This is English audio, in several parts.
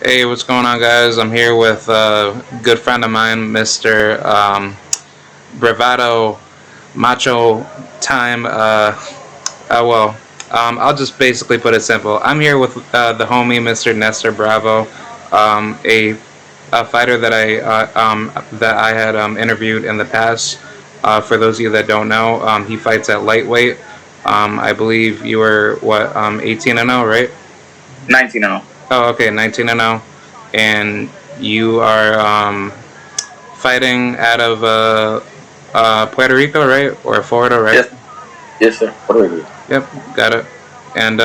Hey, what's going on, guys? I'm here with a good friend of mine, Mr. Bravado Macho Time. I'll just basically put it simple. I'm here with the homie, Mr. Nestor Bravo, a fighter that I had interviewed in the past. For those of you that don't know, he fights at lightweight. I believe you were 18 and 0, right? 19 and 0. Oh, okay, 19 and 0, and you are fighting out of Puerto Rico, right, or Florida, right? Yes, yes, sir. Puerto Rico. Yep, got it. And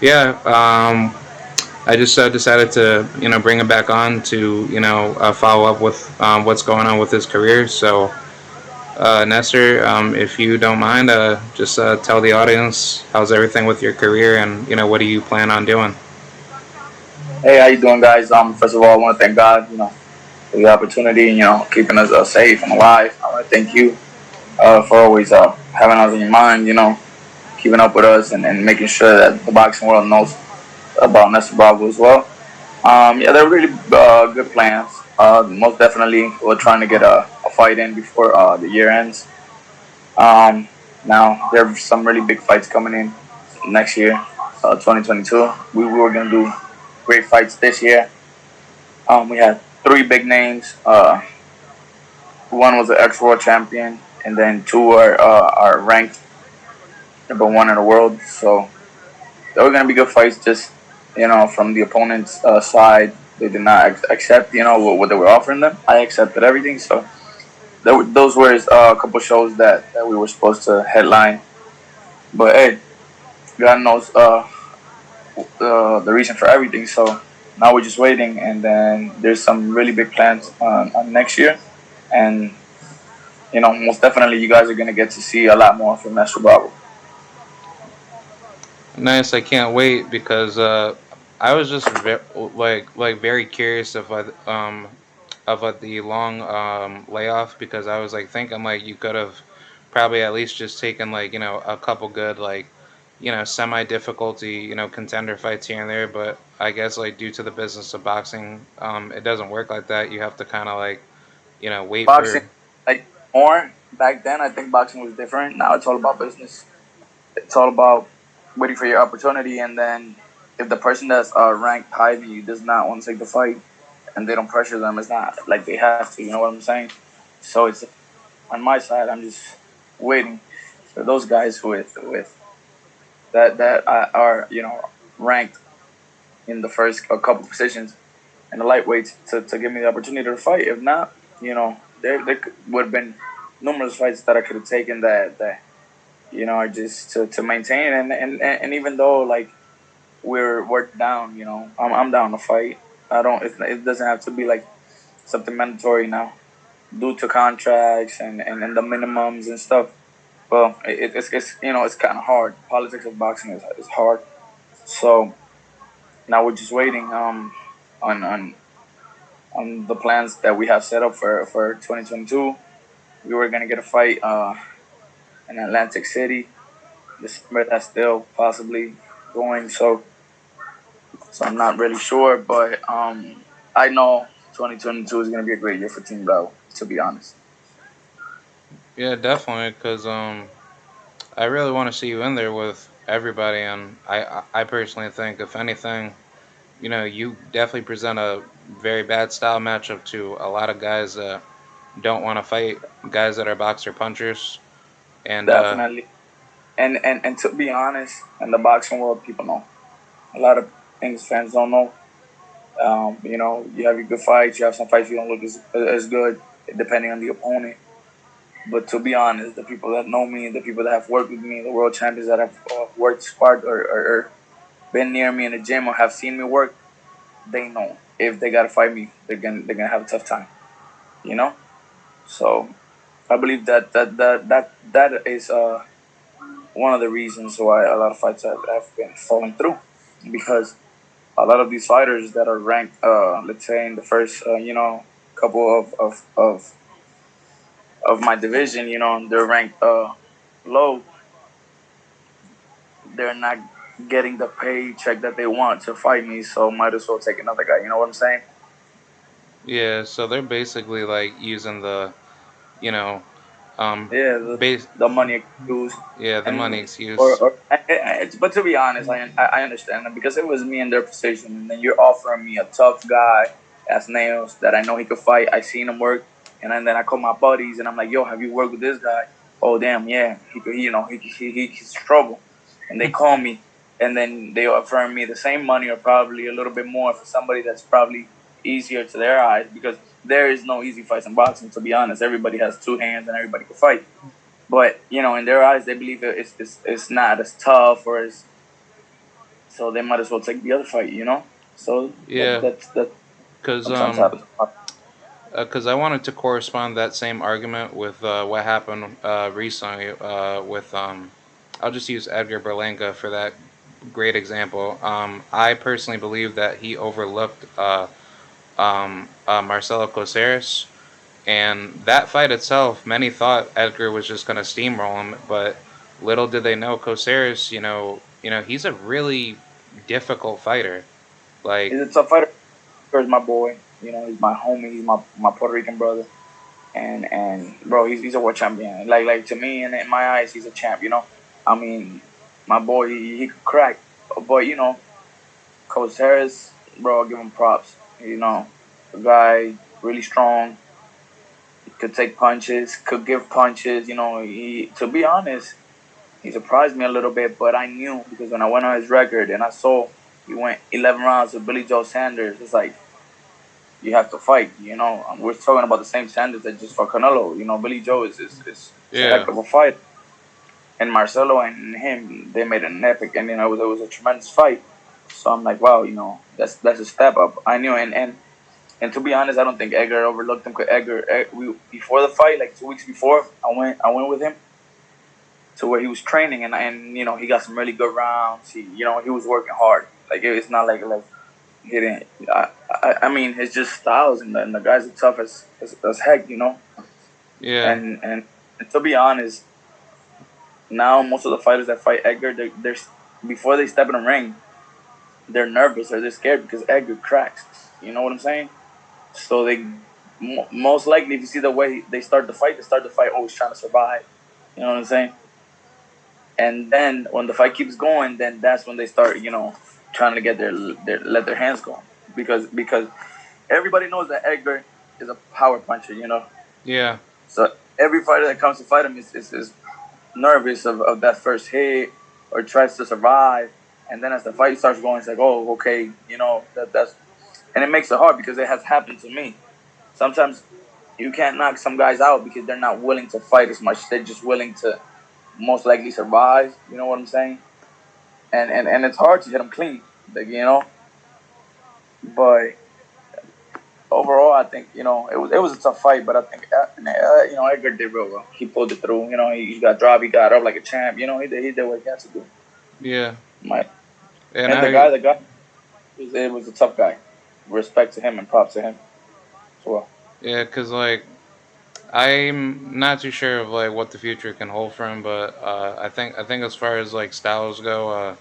yeah, I just decided to bring him back on to follow up with what's going on with his career. So Nestor, if you don't mind, just tell the audience how's everything with your career, and what do you plan on doing? Hey, how you doing, guys? First of all, I want to thank God, for the opportunity, keeping us safe and alive. I want to thank you for always having us in your mind, keeping up with us and making sure that the boxing world knows about Nestor Bravo as well. Yeah, they're really good plans. Most definitely, we're trying to get a fight in before the year ends. Um, Now, there are some really big fights coming in next year, 2022. We were going to do great fights this year. We had three big names. One was an ex-world champion, and then two are ranked number one in the world. So they were going to be good fights. Just from the opponent's side, they did not accept what they were offering them. I accepted everything. So those were a couple shows that we were supposed to headline. But hey, God knows the reason for everything. So now we're just waiting, and then there's some really big plans on next year, and most definitely you guys are gonna get to see a lot more from Nestor Bravo. Nice. I can't wait because I was just very curious of the long layoff, because I was like thinking like you could have probably at least just taken like a couple good like semi difficulty contender fights here and there, but I guess like due to the business of boxing, it doesn't work like that. You have to kind of like wait Boxing, for. like more back then, I think boxing was different. Now it's all about business. It's all about waiting for your opportunity, and then if the person that's ranked higher than you does not want to take the fight, and they don't pressure them, it's not like they have to. You know what I'm saying? So it's on my side. I'm just waiting for those guys with that are ranked in the first a couple positions and the lightweights to give me the opportunity to fight. If not, there would have been numerous fights that I could have taken that are just to maintain and even though like we're down, I'm down to fight. I don't. It doesn't have to be like something mandatory now due to contracts and the minimums and stuff. Well, it's it's kind of hard. Politics of boxing is hard. So now we're just waiting on on on the plans that we have set up for 2022. We were gonna get a fight in Atlantic City. December, that's still possibly going. So I'm not really sure, but I know 2022 is gonna be a great year for Team Bell. To be honest. Yeah, definitely, because I really want to see you in there with everybody, and I personally think if anything, you definitely present a very bad style matchup to a lot of guys that don't want to fight guys that are boxer punchers. And Definitely. And to be honest, in the boxing world, people know a lot of things fans don't know. You have your good fights. You have some fights you don't look as good, depending on the opponent. But to be honest, the people that know me, the people that have worked with me, the world champions that have worked smart or been near me in the gym or have seen me work, they know if they gotta fight me, they're gonna have a tough time. You know. So I believe that is one of the reasons why a lot of fights have been falling through because a lot of these fighters that are ranked, let's say in the first, couple of my division, they're ranked low. They're not. getting the paycheck that they want to fight me, so might as well take another guy. You know what I'm saying? Yeah, so they're basically like using the, you know, um, Yeah, base, the money excuse, yeah, the money and excuse. but to be honest, I understand them because it was me in their position, and then you're offering me a tough guy as nails that I know he could fight. I seen him work, and then I call my buddies and I'm like, yo, have you worked with this guy? Oh damn, yeah, he could, he's trouble, and they call me, and then they offer me the same money or probably a little bit more for somebody that's probably easier to their eyes because there is no easy fights in boxing. To be honest, everybody has two hands and everybody can fight. But in their eyes, they believe it's not as tough or as so they might as well take the other fight. So Yeah, that because sometimes happens. because I wanted to correspond that same argument with what happened recently with I'll just use Edgar Berlanga for that great example. I personally believe that he overlooked Marcelo Caceres, and that fight itself, many thought Edgar was just going to steamroll him, but little did they know Caceres, he's a really difficult fighter. Like, He's a tough fighter. He's my boy. He's my homie. He's my Puerto Rican brother. And bro, he's a world champion. Like to me, and in my eyes, he's a champ. I mean, my boy, he could crack. But Coach Harris, bro, I give him props. The guy really strong, could take punches, could give punches. He to be honest, he surprised me a little bit, but I knew because when I went on his record and I saw he went 11 rounds with Billy Joe Sanders, it's like you have to fight. We're talking about the same Sanders that just fought Canelo. Billy Joe is a yeah, heck of a fight, and Marcelo and him they made an epic, and it was a tremendous fight. So I'm like, wow, that's a step up. I knew, and to be honest, I don't think Edgar overlooked him. Cause before the fight, like 2 weeks before, I went with him to where he was training, and he got some really good rounds. He was working hard. Like it's not like he didn't. I mean, it's just styles, and the guys are tough as heck. yeah, And to be honest, now most of the fighters that fight Edgar, they're before they step in the ring, they're nervous or they're scared because Edgar cracks. You know what I'm saying? So they most likely, if you see the way they start the fight always trying to survive. You know what I'm saying? And then when the fight keeps going, then that's when they start, trying to get their let their hands go because everybody knows that Edgar is a power puncher. yeah, So every fighter that comes to fight him is nervous of that first hit or tries to survive, and then as the fight starts going, it's like, oh, okay, that's and it makes it hard because it has happened to me. Sometimes you can't knock some guys out because they're not willing to fight as much. They're just willing to most likely survive. You know what I'm saying? And it's hard to hit them clean. But overall, I think it was a tough fight. But I think Edgar did real well. He pulled it through. He got dropped. He got up like a champ. He did what he had to do. yeah, My and and the guy it was a tough guy. Respect to him and props to him as well. yeah, because like I'm not too sure of like what the future can hold for him, but I think as far as like styles go,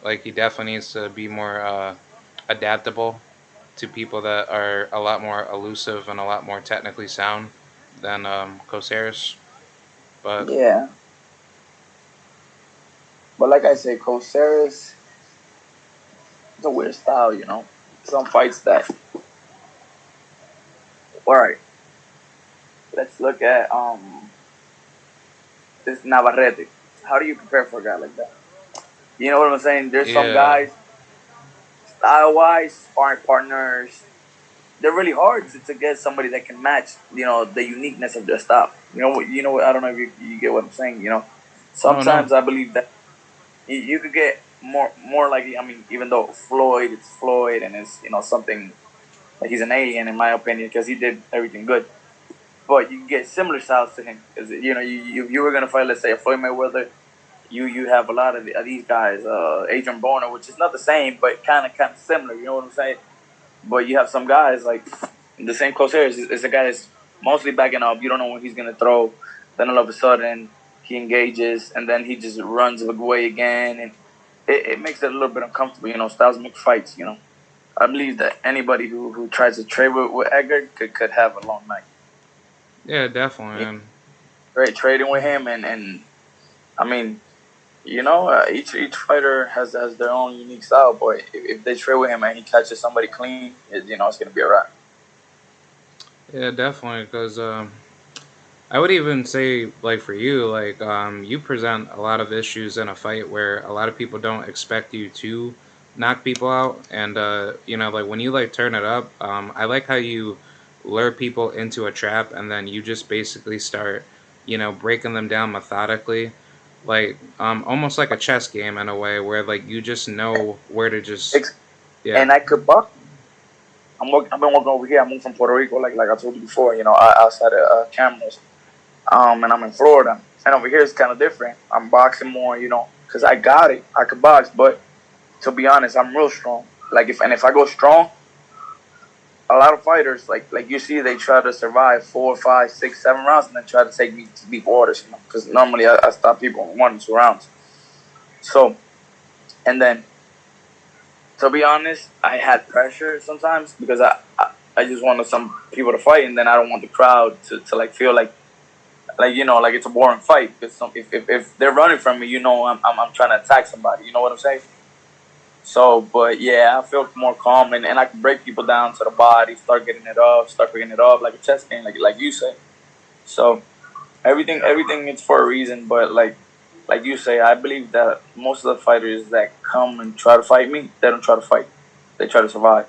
like he definitely needs to be more adaptable to people that are a lot more elusive and a lot more technically sound than Caceres. But Yeah, but like I say, Coceres, it's a weird style. Some fights that. All right, let's look at this Navarrete. How do you prepare for a guy like that? You know what I'm saying? There's some yeah, guys, style wise, sparring partners, they're really hard to get somebody that can match, the uniqueness of their style. You know what, I don't know if you get what I'm saying. oh no, Sometimes I believe that you could get more like, I mean, even though Floyd, it's Floyd, and it's something like he's an alien in my opinion because he did everything good. But you get similar styles to him because you were gonna fight, let's say, a Floyd Mayweather. You have a lot of these guys, Adrian Boner, which is not the same, but kind of similar. You know what I'm saying? But you have some guys like the same Close Harris is a guy that's mostly backing up. You don't know when he's gonna throw. Then all of a sudden he engages, and then he just runs away again. it makes it a little bit uncomfortable. Styles make fights. I believe that anybody who tries to trade with Edgar could have a long night. Yeah, definitely. You And trading with him, and I mean, each fighter has their own unique style. But if they trade with him and he catches somebody clean, it's gonna be a wrap. yeah, definitely. Because I would even say, like for you, like you present a lot of issues in a fight where a lot of people don't expect you to knock people out, and like when you like turn it up, I like how you lure people into a trap, and then you just basically start, breaking them down methodically, like almost like a chess game in a way, where like you just know where to just, yeah, And I could box. I've been working over here. I moved from Puerto Rico, like I told you before. Outside of cameras. And I'm in Florida. And over here it's kind of different. I'm boxing more, because I got it. I could box, but to be honest, I'm real strong. If I go strong, a lot of fighters like you see they try to survive 4, 5, 6, 7 rounds and then try to take me to deep waters, because normally I stop people in 1 or 2 rounds. So and then to be honest, I had pressure sometimes because I just wanted some people to fight, and then I don't want the crowd to like feel like it's a boring fight, because if they're running from me, I'm trying to attack somebody. You know what I'm saying? So, but yeah, I feel more calm, and I can break people down to the body, start picking it up like a chess game, like you say. So everything is for a reason. But like you say, I believe that most of the fighters that come and try to fight me, they don't try to fight. They try to survive,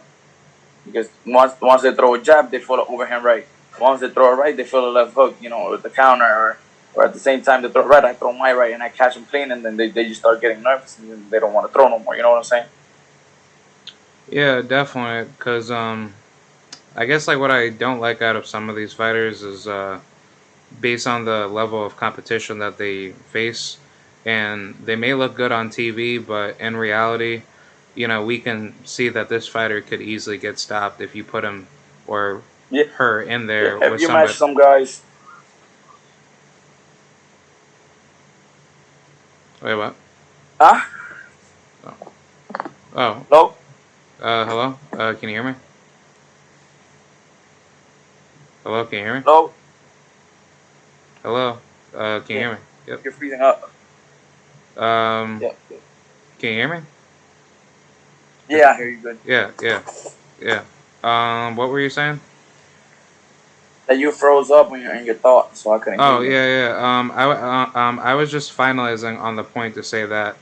because once they throw a jab, they feel an overhand right. Once they throw a right, they feel a left hook, or the counter, or at the same time they throw right, I throw my right and I catch them clean, and then they just start getting nervous and then they don't want to throw no more. You know what I'm saying? yeah, definitely. Because I guess like what I don't like out of some of these fighters is based on the level of competition that they face. And they may look good on TV, but in reality, we can see that this fighter could easily get stopped if you put him or Yeah, her in yeah. there If with you match somebody. some guys, Wait, what? huh? Oh, oh No, hello? Can you hear me? Hello, can you hear me? no. Hello? Can you Yeah, hear me? Yep. you're freezing up. Um, Yeah, can you hear me? Is yeah. I hear you good. yeah, yeah, yeah. What were you saying? That you froze up when you're in your thoughts, so I couldn't hear Oh you. yeah, yeah. I was just finalizing on the point to say that,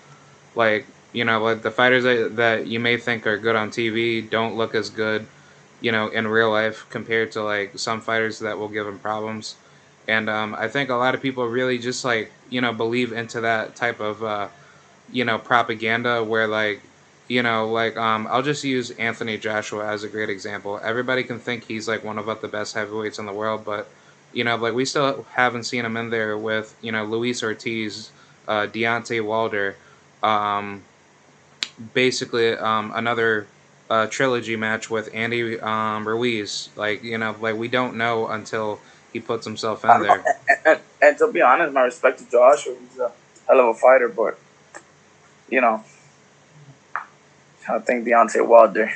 like, like the fighters that you may think are good on TV don't look as good, in real life compared to like some fighters that will give them problems. And I think a lot of people really just like believe into that type of propaganda where like like I'll just use Anthony Joshua as a great example. Everybody can think he's like one of the best heavyweights in the world, but like we still haven't seen him in there with Luis Ortiz, Deontay Wilder, um basically another trilogy match with Andy Ruiz. Like like we don't know until he puts himself I in know, there. and to be honest, my respect to Joshua, he's a hell of a fighter, but you know, I think Deontay Wilder,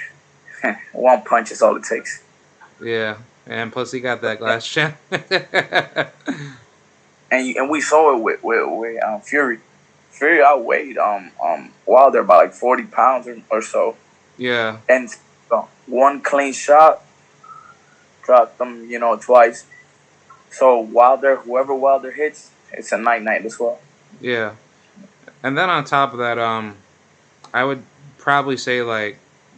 one punch is all it takes. Yeah, and plus he got that glass chin. And we saw it with Fury. Fury outweighed Wilder by like 40 pounds or so, Yeah, and one clean shot dropped them, twice. So whoever Wilder hits, it's a night night as well. yeah. And then on top of that, I would probably say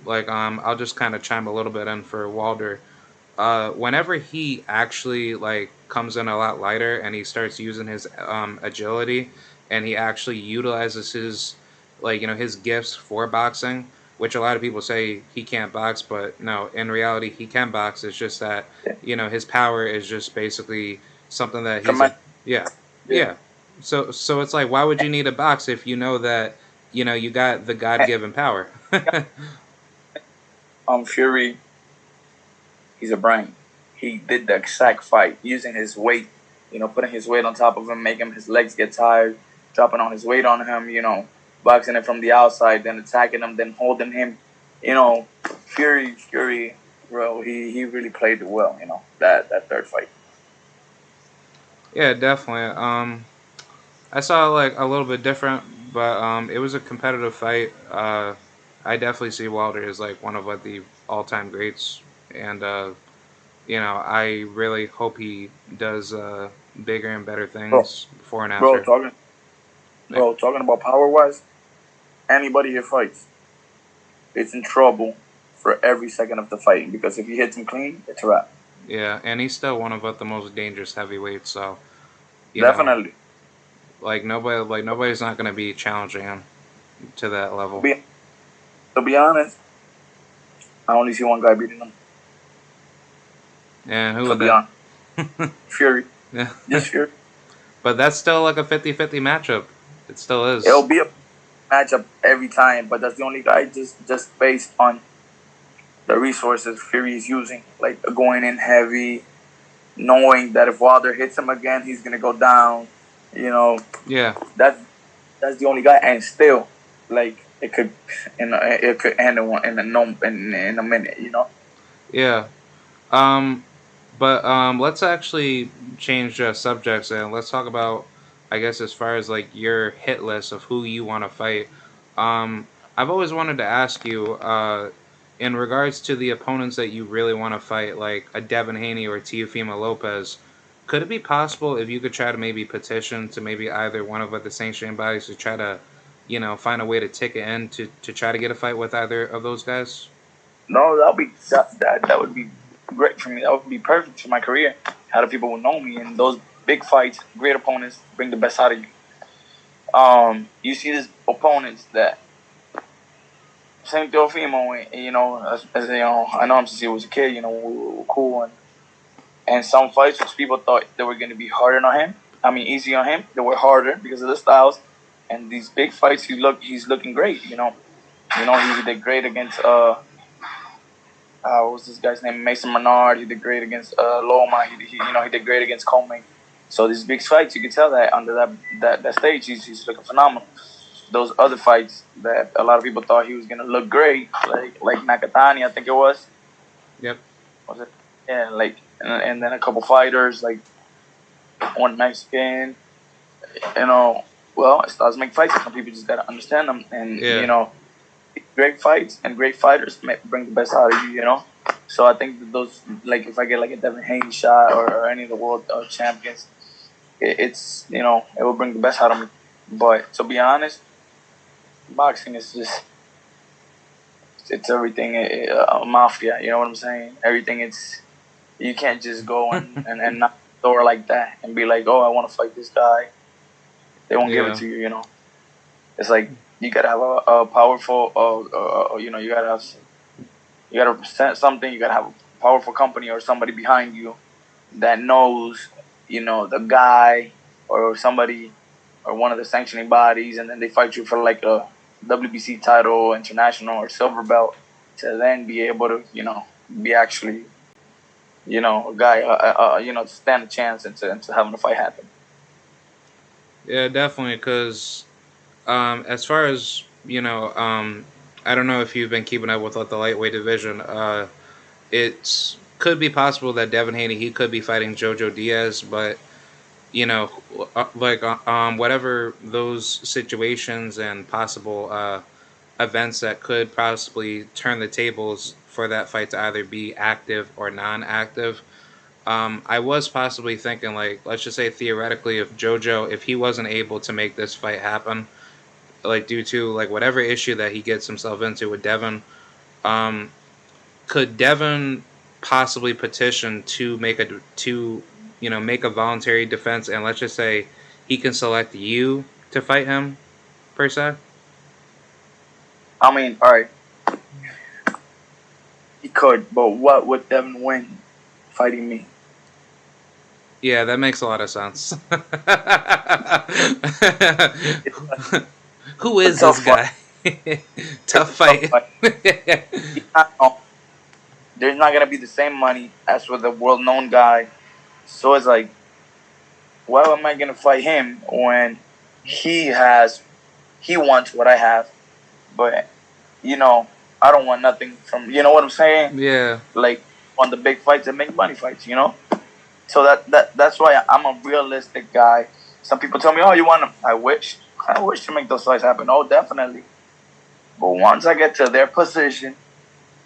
I'll just kind of chime a little bit in for Walder. Whenever he actually like comes in a lot lighter and he starts using his agility and he actually utilizes his his gifts for boxing, which a lot of people say he can't box, but no, in reality he can box. It's just that Yeah. his power is just basically something that he's a Tremendous. yeah, Yeah. yeah. So it's like, why would you need a box if you know that you got the God And, given power? Fury, he's a brain. He did the exact fight using his weight, putting his weight on top of him, making his legs get tired, dropping on his weight on him. boxing it from the outside, then attacking him, then holding him. You know, Fury, bro, he really played it well. You know that third fight. Yeah, definitely. I saw like a little bit different, but it was a competitive fight. I definitely see Wilder as like one of like the all-time greats, and I really hope he does bigger and better Bro, things before and bro, after. talking, Like, bro, talking about power wise, anybody here fights, it's in trouble for every second of the fight because if he hits him clean, it's a wrap. yeah, and he's still one of the most dangerous heavyweights. So you know, Definitely. nobody's not going to be challenging him to that To level. be to be honest, I only see one guy beating him. And who To would be that? honest, Fury, Yeah, just Fury. but that's still like a 50-50 matchup. It still It'll is. be a matchup every time, but that's the only guy just based on the resources Fury is using, like going in heavy, knowing that if Wilder hits him again, he's gonna go down. You know, Yeah, that that's the only guy, and still, like it could end in one in a no in a minute. You know. yeah. Um, but let's actually change subjects and let's talk about, I guess, as far as like your hit list of who you want to fight. I've always wanted to ask you, in regards to the opponents that you really want to fight, like a Devin Haney or Teofimo Lopez. Could it be possible if you could try to maybe petition to maybe either one of the sanctioning bodies to try to, find a way to ticket in to try to get a fight with either of those guys? No, that would be great for me. That would be perfect for my career. How the people would know me in those big fights, great opponents bring the best out of you. You see these opponents that same Teofimo, as you know, I know him since he was a kid. You know, we were cool, and some fights which people thought they were going to be harder on him. I mean, easy on him. They were harder because of the styles. And these big fights, he's looking great. He did great against what was this guy's name? Mason Menard. He did great against Loma. He did great against Coleman. So these big fights, you can tell that under that stage, he's looking phenomenal. Those other fights that a lot of people thought he was gonna look great, like Nakatani, I think it Yep. was it? Yeah, like and then a couple fighters like one Mexican. You know, well, stars make fights. Some people just gotta understand them, and Yeah. great fights and great fighters bring the best out of you. So I think that those, like, if I get like a Devin Haney shot or any of the world champions, it's it will bring the best out of me. But to be honest, boxing is just it's everything mafia. You know what I'm saying? Everything it's you can't just go and knock the door like that and be like, oh, I want to fight this guy. They won't give it Yeah. to you. It's like you gotta have a powerful, you gotta present something. You gotta have a powerful company or somebody behind you that knows, the guy or somebody or one of the sanctioning bodies, and then they fight you for like a WBC title, international or silver belt, to then be able to, be actually, a guy, to stand a chance into having a fight happen. Yeah, definitely. Because as far as I don't know if you've been keeping up with the lightweight division. It could be possible that Devin Haney he could be fighting Jojo Diaz, but you know, whatever those situations and possible events that could possibly turn the tables for that fight to either be active or non-active. I was possibly thinking, like, let's just say theoretically, if JoJo, if he wasn't able to make this fight happen, like due to like whatever issue that he gets himself into with Devin, um, could Devin possibly petition to make a voluntary defense, and let's just say he can select you to fight him per se? I mean, all right, he could, but what would Devin win fighting me? Yeah, that makes a lot of sense. It's Who a is this tough fight. guy? It's Tough a tough fight. fight. He's not, there's not gonna be the same money as with a world-known guy. So it's like, why am I gonna fight him when he has he wants what I have, but you know, I don't want nothing from. You know what I'm saying? Yeah. Like on the big fights and make money fights. You know, so that's why I'm a realistic guy. Some people tell me, "Oh, you want them?" I wish to make those fights happen. Oh, definitely. But once I get to their position,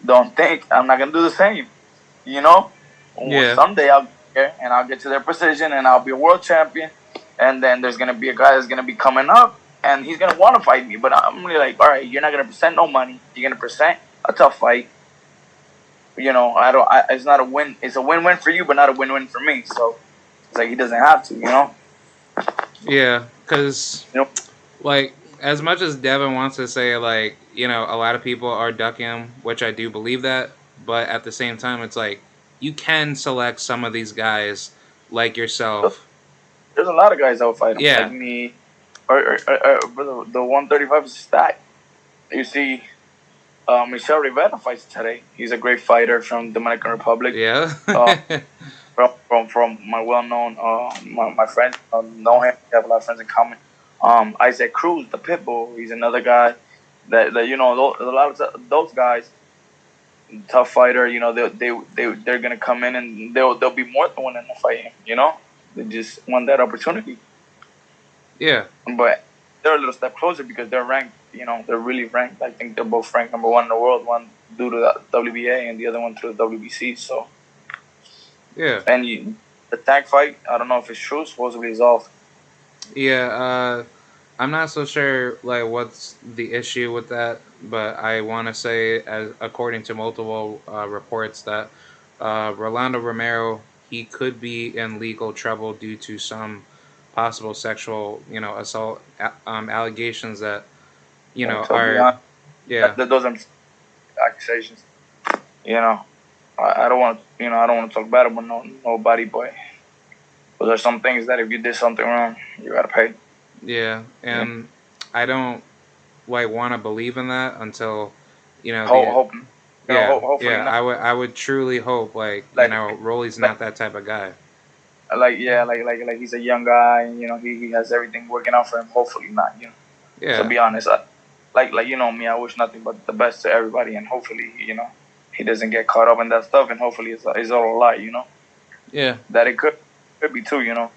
don't think I'm not gonna do the same. You know, Yeah. someday I'll get there and I'll get to their position and I'll be a world champion. And then there's gonna be a guy that's gonna be coming up and he's gonna want to fight me. But I'm really like, all right, you're not gonna present no money. You're gonna present a tough fight. You know, I don't. It's not a win. It's a win-win for you, but not a win-win for me. So it's like he doesn't have to. You know. Yeah. Because You know. like as much as Devin wants to say like a lot of people are ducking him, which I do believe that, but at the same time it's like you can select some of these guys like yourself. There's a lot of guys that will fight him, like Yeah. me. Or the 135 is stacked. You see, Michel Rivera fights today. He's a great fighter from Dominican Republic. Yeah. Uh, from my well-known my friends know him. We have a lot of friends in common. Isaac Cruz, the Pitbull. He's another guy that you know. A lot of those guys, tough fighter. You know, they're gonna come in and they'll be more than willing to fight him. You know, they just want that opportunity. Yeah. But they're a little step closer because they're ranked. You know, they're really ranked. I think they're both ranked number one in the world. One due to the WBA and the other one through the WBC. So, Yeah. and the tag fight, I don't know if it's true. Supposedly it's off. Yeah. I'm not so sure like what's the issue with that, but I want to say, as according to multiple reports, that Rolando Romero, he could be in legal trouble due to some possible sexual assault allegations that To be are honest, yeah. those are accusations. You know, I don't want I don't want to talk bad about nobody, but those are some things that if you did something wrong, you gotta pay. Yeah, You know, and I don't like want to believe in that until the hope yeah, hopefully yeah. not. I would truly hope like Like Rolly's like not that type of guy. yeah, like he's a young guy, and you know he has everything working out for him. Hopefully not. You know, to Yeah, be honest, like you know me, I wish nothing but the best to everybody, and hopefully he doesn't get caught up in that stuff, and hopefully it's all a lie. You know yeah, that it could be too. You know.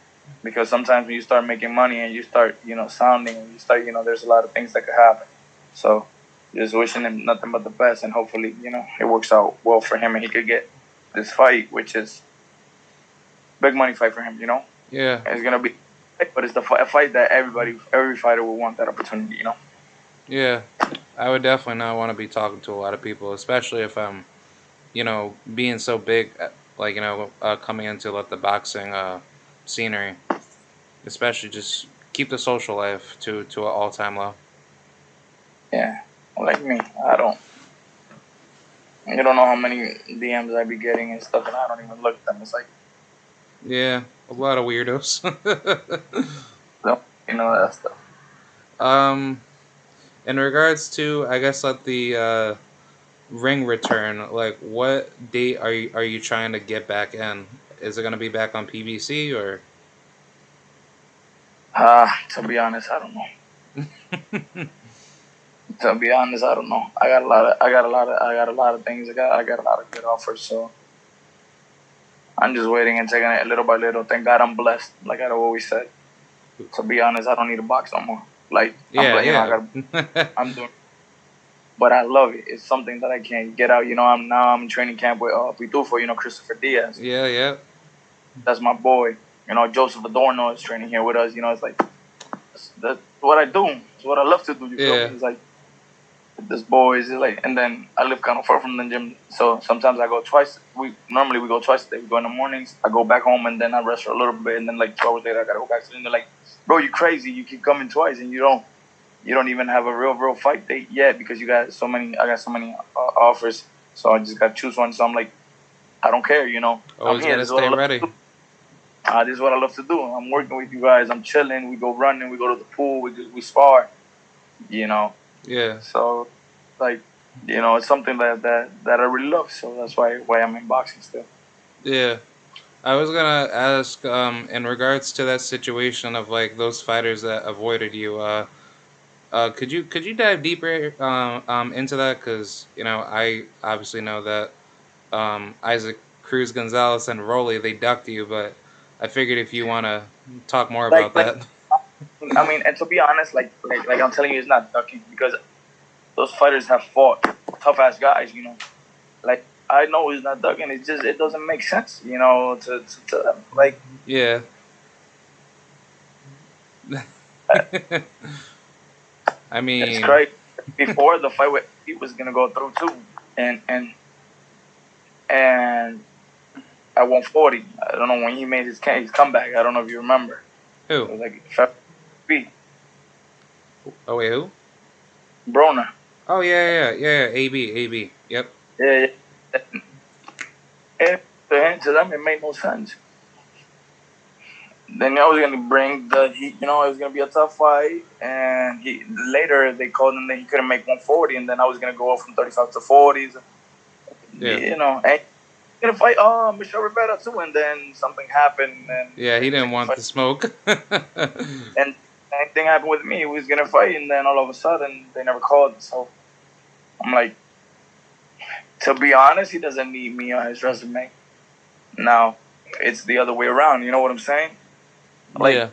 Because sometimes when you start making money and you start, sounding and you start, there's a lot of things that could happen. So just wishing him nothing but the best, and hopefully, it works out well for him and he could get this fight, which is big money fight for him. yeah, It's gonna be, but it's the fight that every fighter will want that opportunity. yeah. I would definitely not want to be talking to a lot of people, especially if I'm being so big, like coming into like the boxing scenery, especially just keep the social life to an all time low. Yeah, like me, I don't. You don't know how many DMs I be getting and stuff, and I don't even look at them. It's like, Yeah, a lot of weirdos. that stuff. um, in regards to, I guess, like the ring return, like what date are you trying to get back in? Is it gonna be back on PBC or? To be honest, I don't know. To be honest, I don't know. I got a lot of things. I got a lot of good offers. So I'm just waiting and taking it little by little. Thank God I'm blessed. Like I've always said. To be honest, I don't need a box no more. Like Yeah, I yeah, got. I'm doing, but I love it. It's something that I can't get out. I'm in training camp with Pitufo. Christopher Diaz. yeah, yeah, That's my boy. Joseph Adorno is training here with us. It's like that's what I do. It's what I love to do. You feel me? yeah. It's like this boys like, and then I live kind of far from the gym, so sometimes I go twice. We go twice a day. We go in the mornings. I go back home and then I rest for a little bit, and then like 2 hours later I gotta go back. So then they're like, "Bro, you crazy? You keep coming twice, and you don't even have a real fight date yet because you got so many. I got so many offers, so I just got to choose one. So I'm like, I don't care. I'm Always here. gotta This is what I stay love ready. to do. This is what I love to do. I'm working with you guys. I'm chilling. We go running. We go to the pool. We spar. You know. Yeah, So, like, it's something that I really love. So that's why I'm in boxing still. yeah. I was gonna ask, in regards to that situation of like those fighters that avoided you. Could you dive deeper into that? Because I obviously know that Isaac Cruz Gonzalez and Rolly they ducked you, but I figured if you want to talk more about Like that. I mean, and to be honest, like I'm telling you, it's not ducking because those fighters have fought tough ass guys. Like I know it's not ducking. It's just it doesn't make sense. To them. Like Yeah. I it's mean, crazy. Before the fight with he was gonna go through too, and at 140, I don't know when he made his comeback. I don't know if you remember. It who? was like February. Oh wait, who? Broner. Oh yeah. AB. Yep. Yeah, yeah. And to them, it made no sense. Then I was gonna bring the heat. It was gonna be a tough fight, and later they called him that he couldn't make 140, and then I was gonna go up from 35 to 40s. Yeah. And gonna fight Michelle Rivera too, and then something happened, and Yeah. they He didn't didn't make the want fight. the smoke. And same thing happened with me. He was gonna fight, and then all of a sudden they never called. So I'm like, to be honest, he doesn't need me on his resume. Now it's the other way around. You know what I'm saying? Like Yeah.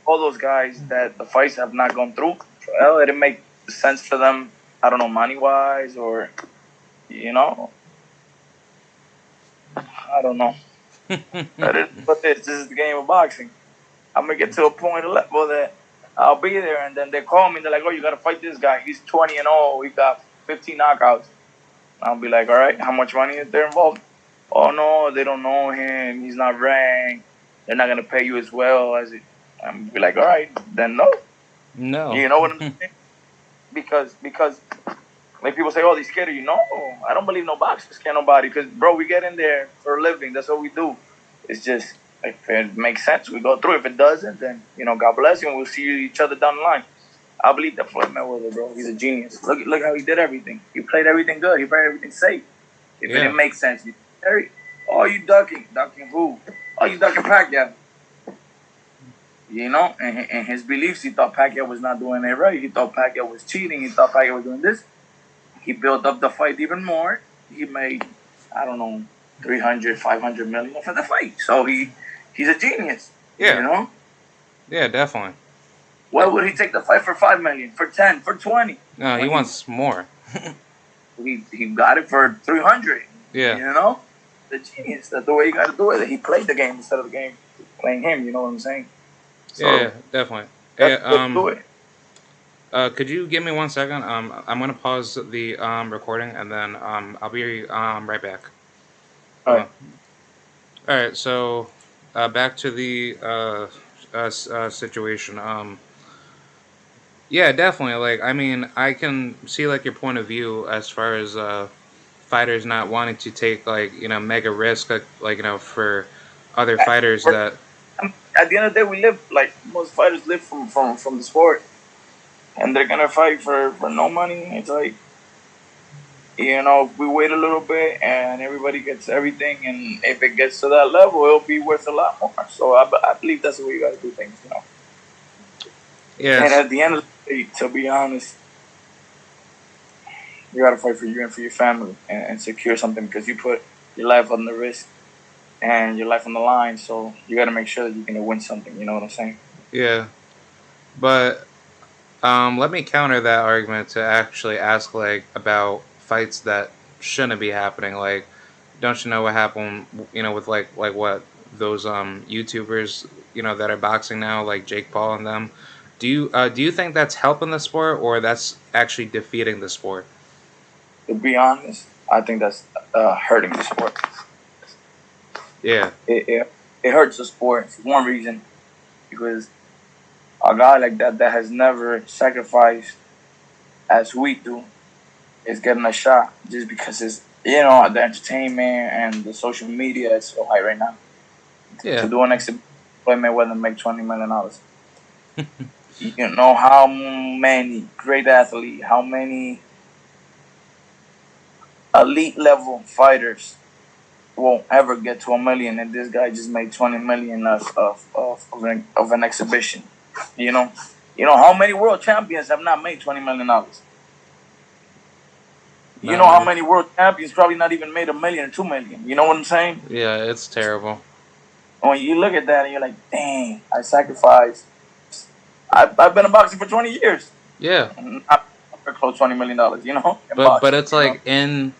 all those guys that the fights have not gone through, well, it didn't make sense to them. I don't know, money wise, or you know, I don't know. But it is what it is. This is the game of boxing. I'm gonna get to a point of level that I'll be there, and then they call me. They're like, "Oh, you gotta fight this guy. He's 20-0. He got 15 knockouts." I'll be like, "All right, how much money is there involved?" "Oh no, they don't know him. He's not ranked. They're not gonna pay you as well as it." I'm be like, "All right, then no." No. You know what I'm saying? Because like people say, "Oh, they scared of you." No, I don't believe no boxers scare nobody. Because bro, we get in there for a living. That's what we do. It's just if it makes sense, we go through. If it doesn't, then God bless you, and we'll see each other down the line. I believe that Floyd Mayweather, bro, he's a genius. Look how he did everything. He played everything good. He played everything safe. If it Yeah. didn't make sense, oh, you ducking, ducking who? Oh, you ducking Pacquiao. And his beliefs, he thought Pacquiao was not doing it right. He thought Pacquiao was cheating. He thought Pacquiao was doing this. He built up the fight even more. He made, I don't know, 300, 500 million for the fight. So he's a genius. You Yeah. know, Yeah. Definitely. why would he take the fight for 5 million, for 10, for 20 No, he when wants more. he got it for 300? Yeah. You know, the genius. That's the way you got to do it. He played the game instead of the game playing him. You know what I'm saying? Yeah. So Definitely. that's Hey, the way to do it. could you give me 1 second? I'm gonna pause the recording and then I'll be right back. All Hold right. on. All right. So back to the situation. Yeah, definitely. Like, I mean, I can see like your point of view as far as fighters not wanting to take like mega risk like for other fighters For, that at the end of the day, we live like most fighters live from the sport, and they're gonna fight for no money. It's like if we wait a little bit and everybody gets everything, and if it gets to that level, it'll be worth a lot more. So I believe that's the way you got to do things. And yes at the end of the day, to be honest, you got to fight for you and for your family and secure something because you put your life on the risk and your life on the line. So you got to make sure that you're gonna win something. You know what I'm saying? yeah, but let me counter that argument to actually ask like about fights that shouldn't be happening. Like, don't you know what happened? With like what those YouTubers that are boxing now, like Jake Paul and them. Do you think that's helping the sport or that's actually defeating the sport? To be honest, I think that's hurting the sport. Yeah, It hurts the sport for one reason because a guy like that has never sacrificed as we do is getting a shot just because it's the entertainment and the social media is so high right now. To yeah, do an exhibition, Floyd Mayweather make $20 million. You know how many great athletes, how many elite level fighters won't ever get to 1 million, and this guy just made 20 million of an exhibition. You know, You know how many world champions have not made $20 million? You Not know how many. many world champions probably not even made 1 million or 2 million? You know what I'm saying? Yeah, it's terrible. When you look at that and you're like, dang, I sacrificed. I've been in boxing for 20 years. Yeah, Not close $20 million, in but boxing, it's like in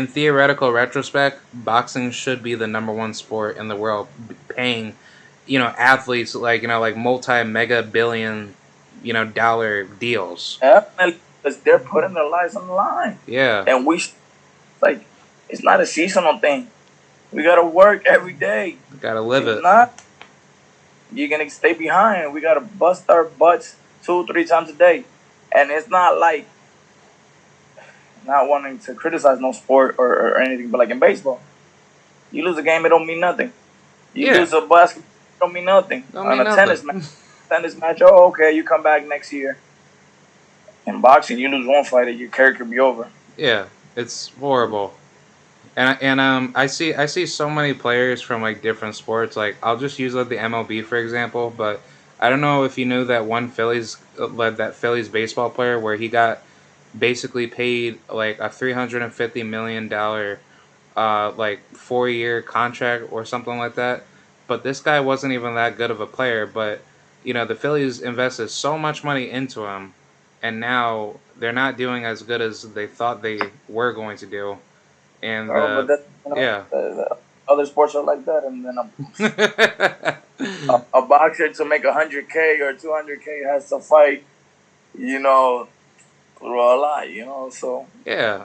theoretical retrospect, boxing should be the number one sport in the world, paying, athletes like like multi mega billion, dollar deals. Definitely, because they're putting their lives on the line. Yeah, And like, it's not a seasonal thing. We got to work every day. gotta live If it. not, you're going to stay behind. We got to bust our butts 2, 3 times a day. And it's not like not wanting to criticize no sport or anything, but like in baseball, you lose a game, it don't mean nothing. You Yeah, lose a basketball, it don't mean nothing. don't On mean a nothing. tennis match, oh, okay, you come back next year. In boxing, you lose one fight, your career could be over. Yeah, it's horrible. And I see so many players from like different sports. Like I'll just use like the MLB for example, but I don't know if you knew that one Phillies led that Phillies baseball player where he got basically paid like a $350 million like 4 year contract or something like that. But this guy wasn't even that good of a player. But the Phillies invested so much money into him, and now they're not doing as good as they thought they were going to do. And Oh, but that yeah, the other sports are like that, and then a boxer to make 100K or 200K has to fight, you know, through a lot, So yeah,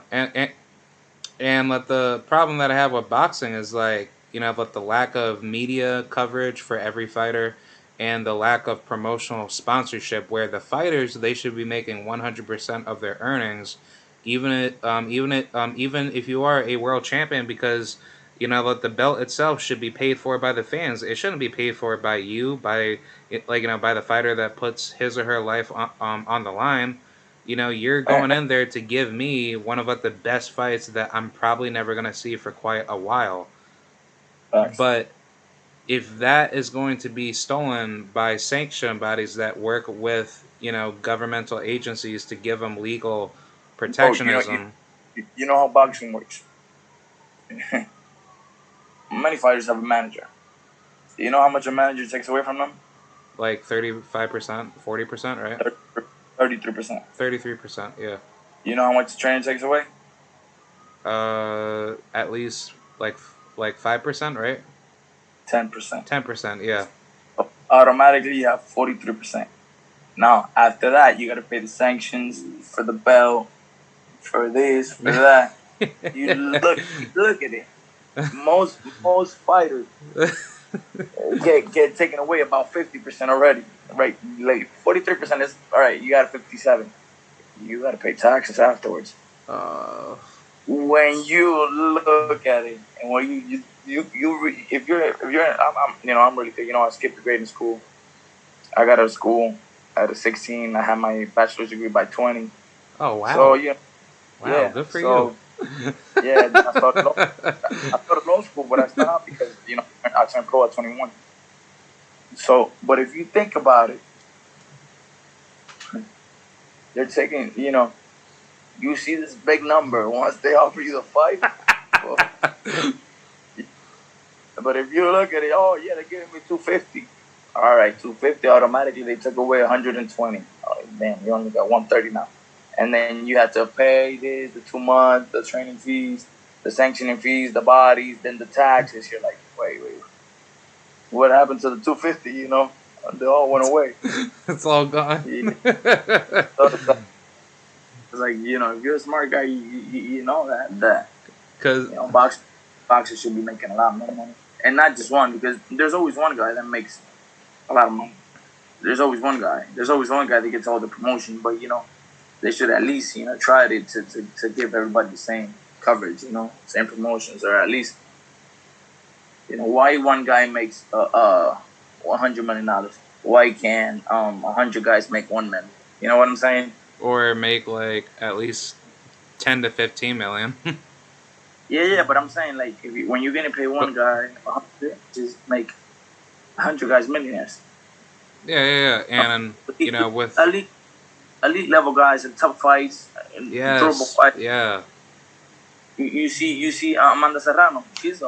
and like the problem that I have with boxing is like but the lack of media coverage for every fighter, and the lack of promotional sponsorship, where the fighters they should be making 100% of their earnings, even if you are a world champion, because that the belt itself should be paid for by the fans. It shouldn't be paid for by you, by by the fighter that puts his or her life on the line. You're and, going in there to give me one of like the best fights that I'm probably never gonna see for quite a while. facts. But if that is going to be stolen by sanction bodies that work with governmental agencies to give them legal Oh, protectionism, you know how boxing works. Many fighters have a manager. Do you know how much a manager takes away from them? like 35%, 40%, right? 33%. 33%, yeah. You know how much the trainer takes away? At least like 5%, right? 10%. 10%, yeah. Automatically, you have 43%. Now, after that, you got to pay the sanctions for the belt, for this, for that. You look at it. Most fighters get taken away about 50% already. Right, like 43% is all right. You got 57. You got to pay taxes afterwards. uh, When you look at it, and when if you're I'm really good. I skipped a grade in school. I got out of school at a 16. I had my bachelor's degree by 20. oh So wow, wow, yeah. good for you. So yeah. Then I started law school, but I stopped because I turned pro at 21. So, but if you think about it, they're taking. You see this big number once they offer you the fight. Well, but if you look at it, oh yeah, they're giving me 250. All right, 250 automatically they took away 120. Oh damn, you only got 130 now. And then you have to pay this, the 2 months, the training fees, the sanctioning fees, the bodies, then the taxes. You're like, wait, what happened to the 250? They all went away. It's all gone. Yeah. So it's like if you're a smart guy, you know that Cause boxers should be making a lot more money, and not just one, because there's always one guy that makes a lot of money. There's always one guy. There's always one guy that gets all the promotion, but they should at least try to give everybody the same coverage, same promotions, or at least why one guy makes $100 million, why can 100 guys make 1 million? You know what I'm saying? or make like at least 10 to 15 million. Yeah, but I'm saying, like, when you're gonna pay But one guy 100, just make 100 guys millionaires. Yeah, yeah, yeah. Uh, And you elite, know, with elite, elite level guys in tough fights, in durable yes, fights. yeah, You see Amanda Serrano. She's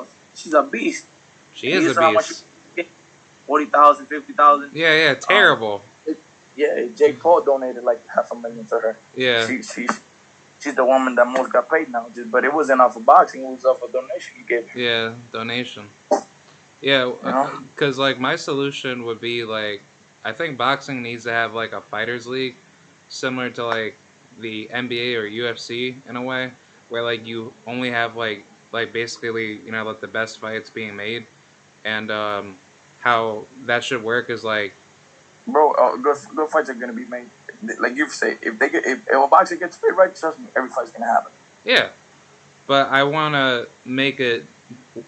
a beast. she And is you a saw how much she beast. get, 40,000, 50,000. Yeah, yeah, Um, terrible. yeah, Jake Paul donated like 500,000 to her. Yeah, She's the woman that most got paid now. But it wasn't off of boxing; it was off a donation you gave her. yeah, donation. Yeah, You know? because like my solution would be like, I think boxing needs to have like a fighters league, similar to like the NBA or UFC in a way, where like you only have like basically like the best fights being made, and how that should work is like Bro, good fights are gonna be made. Like you say, if a boxer gets paid right, trust me, every fight's gonna happen. yeah, but I want to make it,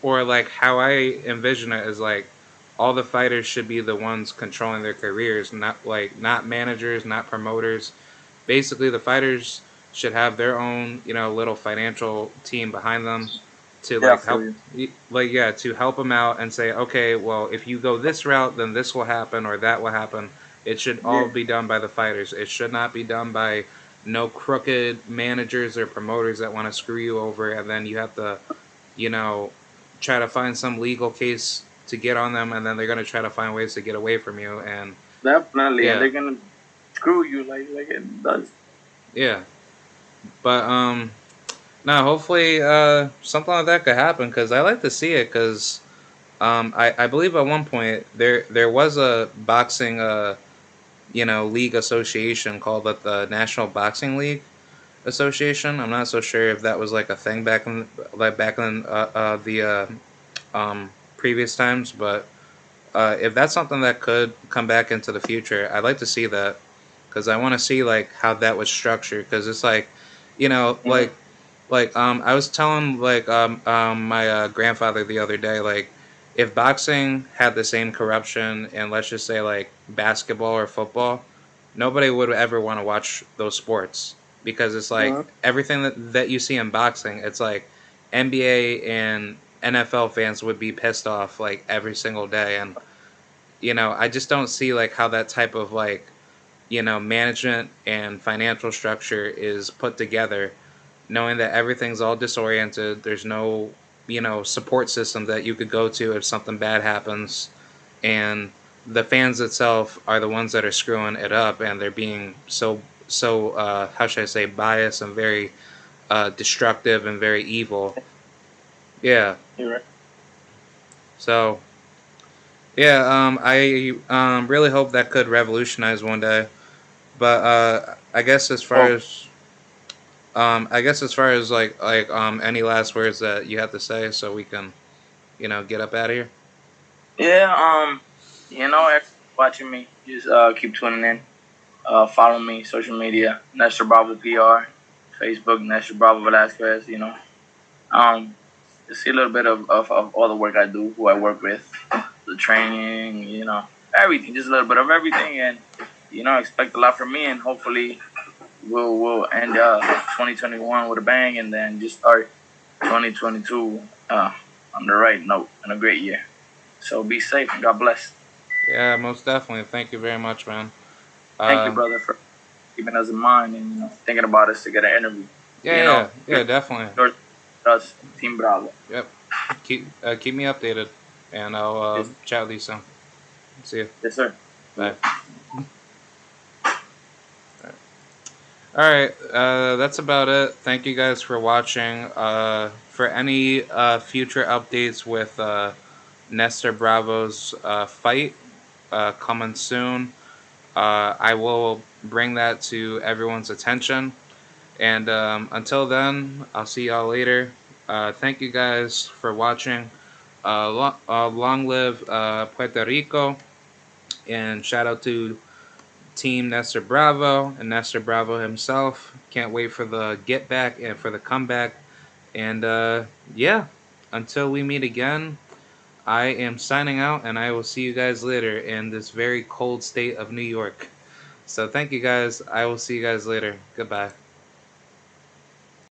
or like how I envision it is like all the fighters should be the ones controlling their careers, not managers, not promoters. Basically, the fighters should have their own little financial team behind them to Yeah, I like feel help you. to help them out and say, okay, well, if you go this route, then this will happen or that will happen. It should all Yeah, be done by the fighters. It should not be done by no crooked managers or promoters that want to screw you over, and then you have to you know try to find some legal case to get on them, and then they're going to try to find ways to get away from you. And definitely, and yeah, they're gonna screw you like it does. yeah, but now hopefully something like that could happen because I like to see it because I believe at one point there was a boxing league association called the National Boxing League Association. I'm not so sure if that was like a thing back in the previous times, but if that's something that could come back into the future, I'd like to see that because I want to see like how that was structured because it's like, you know, Mm-hmm. I was telling my grandfather the other day if boxing had the same corruption and let's just say like basketball or football, nobody would ever want to watch those sports because it's like Mm-hmm. everything that you see in boxing, it's like NBA and NFL fans would be pissed off like every single day. And I just don't see like how that type of management and financial structure is put together, knowing that everything's all disoriented. There's no support system that you could go to if something bad happens, and the fans itself are the ones that are screwing it up, and they're being so how should I say biased and very destructive and very evil. Yeah. You're right. So yeah, I really hope that could revolutionize one day. But Oh, I guess as far as any last words that you have to say, so we can get up out of here. yeah. Everyone watching me, just keep tuning in. Follow me, social media, Nestor Bravo PR, Facebook, Nestor Bravo Velasquez. Um, to see a little bit of all the work I do, who I work with, the training, everything, just a little bit of everything, and expect a lot from me, and hopefully we'll end 2021 with a bang, and then just start 2022 on the right note and a great year. So be safe and God bless. Yeah, most definitely. Thank you very much, man. Thank you, Uh, brother, for keeping us in mind and thinking about us to get an interview. yeah, You yeah, know, yeah, definitely. yours, us, Team Bravo. Yep. Keep me updated, and I'll Yes, chat with you soon. See you. yes, sir. Bye. All right, that's about it. Thank you guys for watching. For any future updates with Nestor Bravo's fight coming soon, I will bring that to everyone's attention. And until then, I'll see y'all later. Thank you guys for watching. Long live Puerto Rico, and shout out to Team Nestor Bravo and Nestor Bravo himself. Can't wait for the get back and for the comeback. And yeah, until we meet again, I am signing out, and I will see you guys later in this very cold state of New York. So thank you guys. I will see you guys later. Goodbye.